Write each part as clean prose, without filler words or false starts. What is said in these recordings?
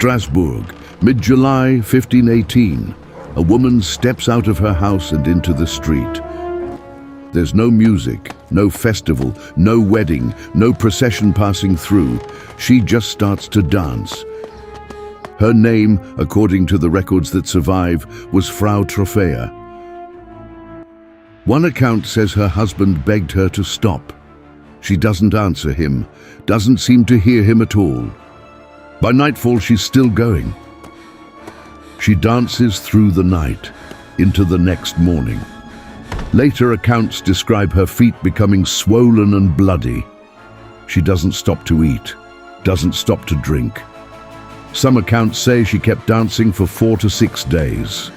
Strasbourg, mid-July 1518. A woman steps out of her house and into the street. There's no music, no festival, no wedding, no procession passing through. She just starts to dance. Her name, according to the records that survive, was Frau Trofea. One account says her husband begged her to stop. She doesn't answer him, doesn't seem to hear him at all. By nightfall, she's still going. She dances through the night, into the next morning. Later accounts describe her feet becoming swollen and bloody. She doesn't stop to eat, doesn't stop to drink. Some accounts say she kept dancing for 4 to 6 days.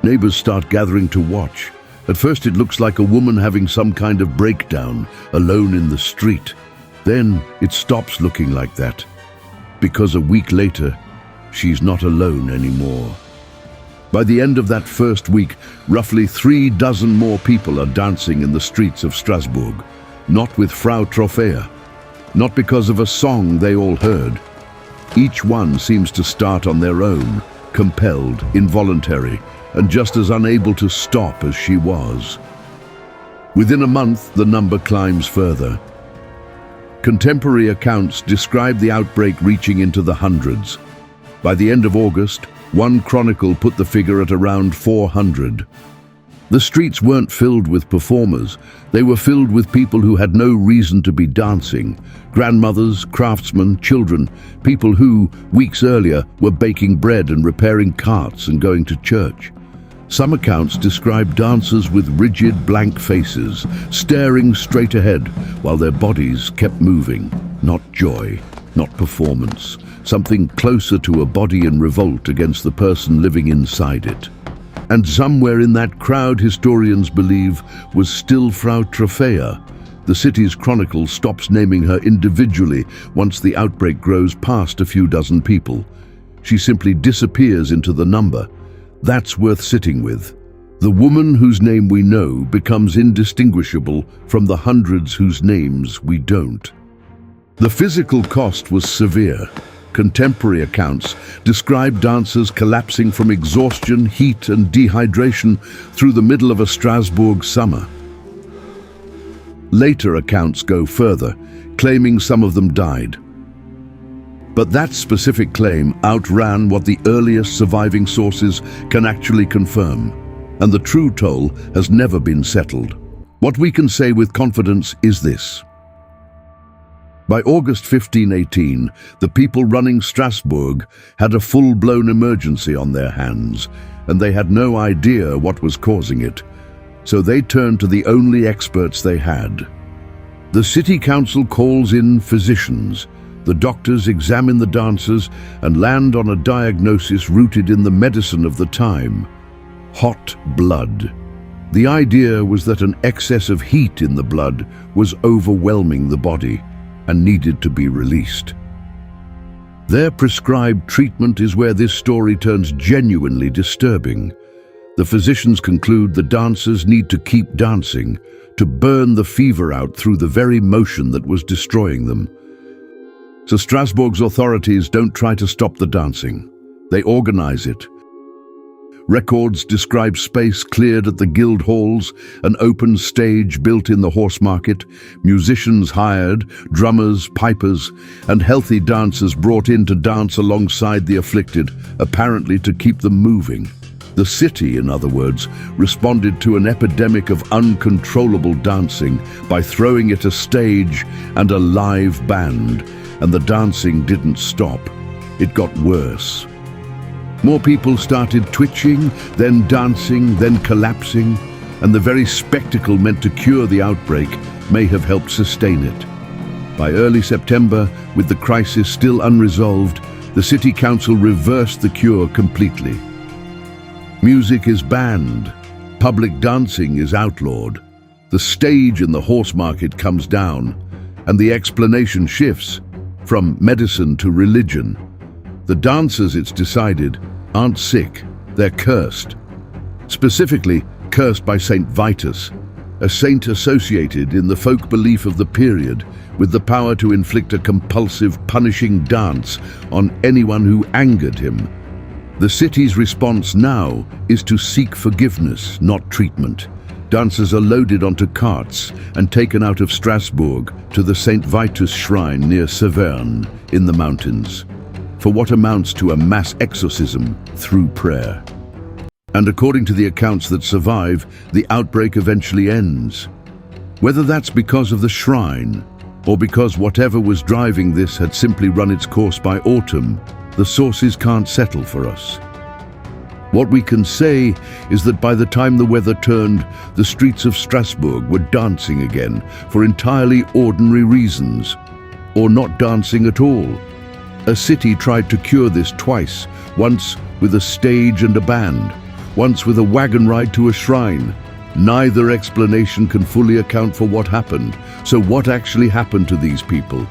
Neighbors start gathering to watch. At first it looks like a woman having some kind of breakdown, alone in the street. Then it stops looking like that, because a week later, she's not alone anymore. By the end of that first week, roughly 3 dozen more people are dancing in the streets of Strasbourg, not with Frau Trofea, not because of a song they all heard. Each one seems to start on their own, compelled, involuntary, and just as unable to stop as she was. Within a month, the number climbs further. Contemporary accounts describe the outbreak reaching into the hundreds. By the end of August, one chronicle put the figure at around 400. The streets weren't filled with performers. They were filled with people who had no reason to be dancing. Grandmothers, craftsmen, children, people who, weeks earlier, were baking bread and repairing carts and going to church. Some accounts describe dancers with rigid, blank faces, staring straight ahead while their bodies kept moving. Not joy, not performance, something closer to a body in revolt against the person living inside it. And somewhere in that crowd, historians believe, was still Frau Trofea. The city's chronicle stops naming her individually once the outbreak grows past a few dozen people. She simply disappears into the number. That's worth sitting with. The woman whose name we know becomes indistinguishable from the hundreds whose names we don't. The physical cost was severe. Contemporary accounts describe dancers collapsing from exhaustion, heat, and dehydration through the middle of a Strasbourg summer. Later accounts go further, claiming some of them died. But that specific claim outran what the earliest surviving sources can actually confirm, and the true toll has never been settled. What we can say with confidence is this. By August 1518, the people running Strasbourg had a full-blown emergency on their hands, and they had no idea what was causing it. So they turned to the only experts they had. The city council calls in physicians. The doctors examine the dancers and land on a diagnosis rooted in the medicine of the time: hot blood. The idea was that an excess of heat in the blood was overwhelming the body and needed to be released. Their prescribed treatment is where this story turns genuinely disturbing. The physicians conclude the dancers need to keep dancing, to burn the fever out through the very motion that was destroying them. So Strasbourg's authorities don't try to stop the dancing. They organize it. Records describe space cleared at the guild halls, an open stage built in the horse market, musicians hired, drummers, pipers, and healthy dancers brought in to dance alongside the afflicted, apparently to keep them moving. The city, in other words, responded to an epidemic of uncontrollable dancing by throwing it a stage and a live band, and the dancing didn't stop. It got worse. More people started twitching, then dancing, then collapsing, and the very spectacle meant to cure the outbreak may have helped sustain it. By early September, with the crisis still unresolved, the city council reversed the cure completely. Music is banned, public dancing is outlawed, the stage in the horse market comes down, and the explanation shifts from medicine to religion. The dancers, it's decided, aren't sick, they're cursed. Specifically, cursed by Saint Vitus, a saint associated in the folk belief of the period with the power to inflict a compulsive, punishing dance on anyone who angered him. The city's response now is to seek forgiveness, not treatment. Dancers are loaded onto carts and taken out of Strasbourg to the St. Vitus shrine near Saverne in the mountains, for what amounts to a mass exorcism through prayer. And according to the accounts that survive, the outbreak eventually ends. Whether that's because of the shrine, or because whatever was driving this had simply run its course by autumn, the sources can't settle for us. What we can say is that by the time the weather turned, the streets of Strasbourg were dancing again for entirely ordinary reasons, or not dancing at all. A city tried to cure this twice, once with a stage and a band, once with a wagon ride to a shrine. Neither explanation can fully account for what happened. So what actually happened to these people?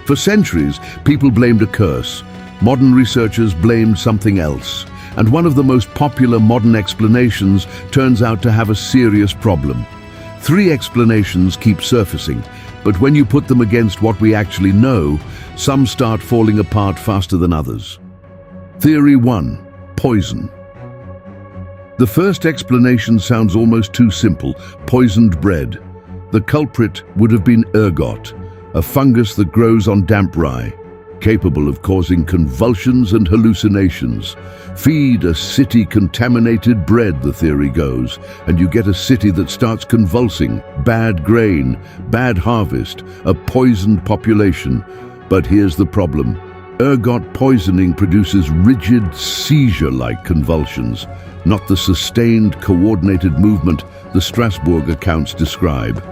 For centuries, people blamed a curse. Modern researchers blamed something else. And one of the most popular modern explanations turns out to have a serious problem. 3 explanations keep surfacing, but when you put them against what we actually know, some start falling apart faster than others. Theory 1: poison. The first explanation sounds almost too simple: poisoned bread. The culprit would have been ergot, a fungus that grows on damp rye, capable of causing convulsions and hallucinations. Feed a city contaminated bread, the theory goes, and you get a city that starts convulsing, bad grain, bad harvest, a poisoned population. But here's the problem. Ergot poisoning produces rigid, seizure-like convulsions, not the sustained, coordinated movement the Strasbourg accounts describe.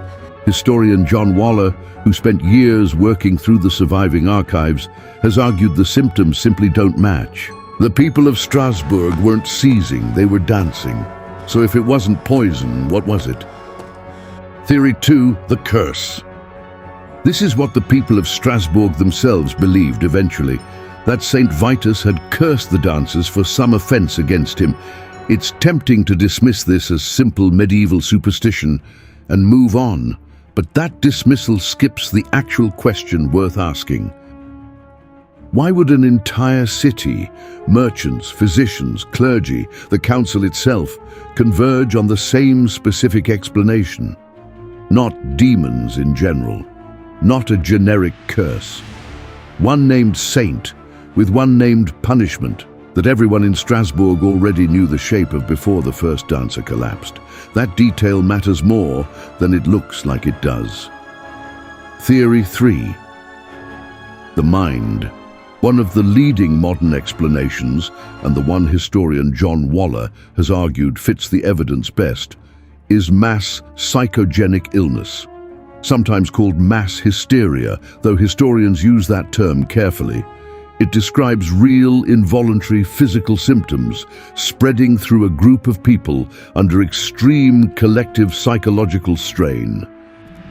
Historian John Waller, who spent years working through the surviving archives, has argued the symptoms simply don't match. The people of Strasbourg weren't seizing, they were dancing. So if it wasn't poison, what was it? Theory 2: the curse. This is what the people of Strasbourg themselves believed eventually, that St. Vitus had cursed the dancers for some offense against him. It's tempting to dismiss this as simple medieval superstition and move on, but that dismissal skips the actual question worth asking. Why would an entire city, merchants, physicians, clergy, the council itself, converge on the same specific explanation? Not demons in general, not a generic curse. One named saint, with one named punishment, that everyone in Strasbourg already knew the shape of before the first dancer collapsed. That detail matters more than it looks like it does. Theory 3: the mind. One of the leading modern explanations, and the one historian John Waller has argued fits the evidence best, is mass psychogenic illness, sometimes called mass hysteria, though historians use that term carefully. It describes real, involuntary physical symptoms spreading through a group of people under extreme collective psychological strain.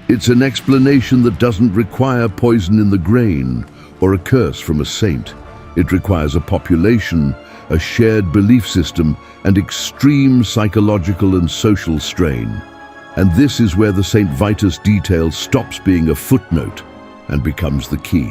It's an explanation that doesn't require poison in the grain or a curse from a saint. It requires a population, a shared belief system, and extreme psychological and social strain. And this is where the St. Vitus detail stops being a footnote and becomes the key.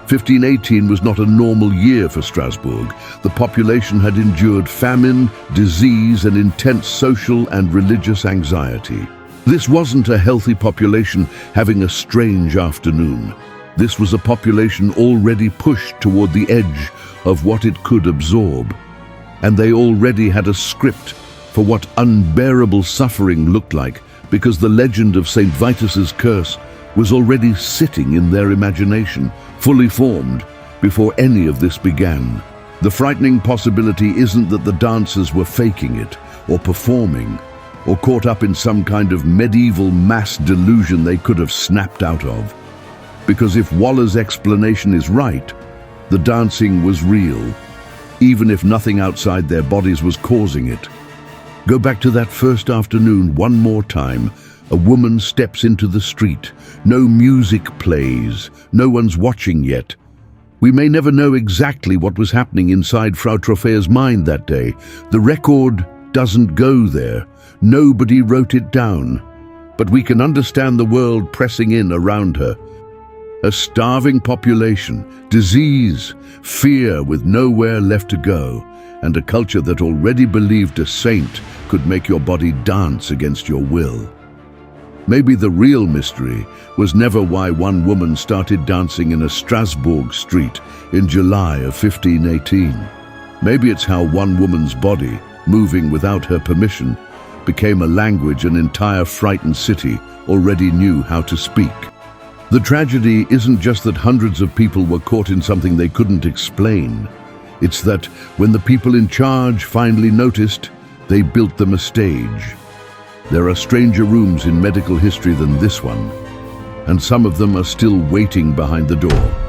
1518 was not a normal year for Strasbourg. The population had endured famine, disease, and intense social and religious anxiety. This wasn't a healthy population having a strange afternoon. This was a population already pushed toward the edge of what it could absorb. And they already had a script for what unbearable suffering looked like, because the legend of St. Vitus's curse was already sitting in their imagination, fully formed, before any of this began. The frightening possibility isn't that the dancers were faking it, or performing, or caught up in some kind of medieval mass delusion they could have snapped out of. Because if Waller's explanation is right, the dancing was real, even if nothing outside their bodies was causing it. Go back to that first afternoon one more time. A woman steps into the street. No music plays. No one's watching yet. We may never know exactly what was happening inside Frau Trofea's mind that day. The record doesn't go there. Nobody wrote it down, but we can understand the world pressing in around her. A starving population, disease, fear with nowhere left to go, and a culture that already believed a saint could make your body dance against your will. Maybe the real mystery was never why one woman started dancing in a Strasbourg street in July of 1518. Maybe it's how one woman's body, moving without her permission, became a language an entire frightened city already knew how to speak. The tragedy isn't just that hundreds of people were caught in something they couldn't explain. It's that when the people in charge finally noticed, they built them a stage. There are stranger rooms in medical history than this one, and some of them are still waiting behind the door.